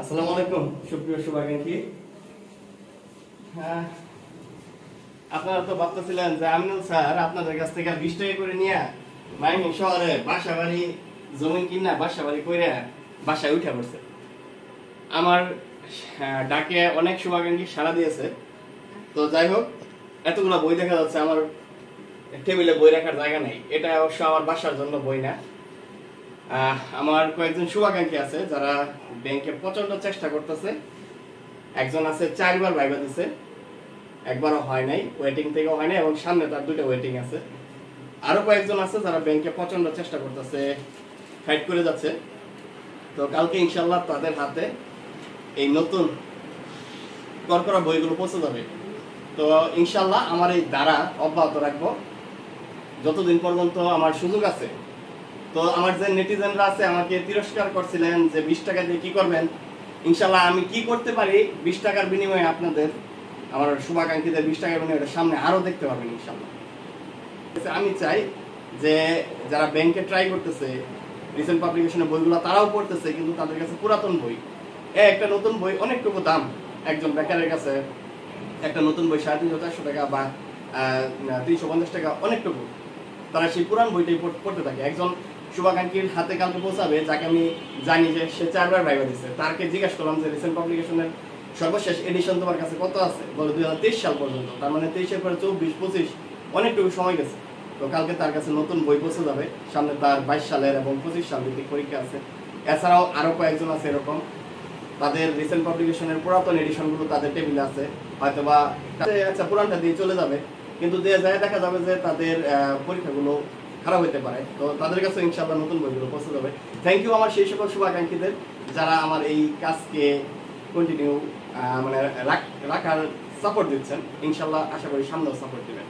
আসসালামু আলাইকুম সুপ্রিয় শুভাকাঙ্ক্ষী। আপনারা তো ভাবতেছিলেন যে আমিনুল স্যার আপনাদের কাছ থেকে 20 টাকা করে নিয়ে মাইমিং শহরে বাসা বাড়ি জমি কিনা বাসা বাড়ি করে বাসায় উঠে পড়ছে। আমার ডাকে অনেক শুভাকাঙ্ক্ষী সাড়া দিয়েছে। তো যাই হোক, এতগুলো বই দেখা যাচ্ছে, আমার টেবিলে বই রাখার জায়গা নেই। এটা অবশ্য আমার বাসার জন্য বই না। আমার কয়েকজন শুভাকাঙ্ক্ষী আছে যারা ব্যাংকে প্রচন্ড চেষ্টা করতেছে। একজন আছে 4 বার ভাইবা দিছে, একবারও হয় নাই, ওয়েটিং থেকেও হয় নাই, এবং সামনে তার 2টা ওয়েটিং আছে। আরো কয়েকজন আছে যারা ব্যাংকে প্রচন্ড চেষ্টা করতেছে, ফাইট করে যাচ্ছে। তো কালকে ইনশাল্লাহ তাদের হাতে এই নতুন করকরা বইগুলো পৌঁছে যাবে। তো ইনশাল্লাহ আমার এই দ্বারা অব্যাহত রাখবো যতদিন পর্যন্ত আমার সুযোগ আছে। তো আমার যে নেটিজেনরা আছে আমাকে তিরস্কার করছিলেন যে 20 টাকা দিয়ে কি করবেন। ইনশাল্লাহ আমি কি করতে পারি 20 টাকার বিনিময়ে আপনাদের, আমার শুভাকাঙ্ক্ষীদের 20 টাকার বিনিময়ে সামনে আরো দেখতে পাবেন ইনশাল্লাহ। আমি চাই যে যারা ব্যাংকে ট্রাই করতেছে, রিসেন্ট পাবলিকেশনের বইগুলো তারাও পড়তেছে, কিন্তু তাদের কাছে পুরাতন বই, একটা নতুন বই অনেকটুকু দাম। একজন বেকারের কাছে একটা নতুন বই 350-400 টাকা বা 350 টাকা অনেকটুকু, তারা সেই পুরান বইটাই পড়তে থাকে। একজন শুভাকাঙ্ক্ষীর হাতে কালকে পৌঁছাবে যাকে আমি জানি যে সে 4 বার ভাইবা দিচ্ছে। তারকে জিজ্ঞাসা করলাম যে রিসেন্ট পাবলিকেশনের সর্বশেষ এডিশন তোমার কাছে কত আছে, বলে 2023 সাল পর্যন্ত। তার মানে 23-এর পরে 24-25 অনেকটুকু সময় গেছে। তো কালকে তার কাছে নতুন বই পৌঁছে যাবে। সামনে তার 22 সালের এবং 25 সাল ভিত্তিক পরীক্ষা আছে। এছাড়াও আরো কয়েকজন আছে এরকম, তাদের রিসেন্ট পাবলিকেশনের পুরাতন এডিশনগুলো তাদের টেবিলে আছে, হয়তোবা আচ্ছা পুরানটা দিয়ে চলে যাবে, কিন্তু দিয়ে যায় দেখা যাবে যে তাদের পরীক্ষাগুলো খারাপ হতে পারে। তো তাদের কাছে ইনশাআল্লাহ নতুন বইগুলো পৌঁছে যাবে। থ্যাংক ইউ আমার সেই সকল শুভাকাঙ্ক্ষীদের যারা আমার এই কাজকে কন্টিনিউ মানে রাখার সাপোর্ট দিচ্ছেন। ইনশাআল্লাহ আশা করি সামনেও সাপোর্ট দিবেন।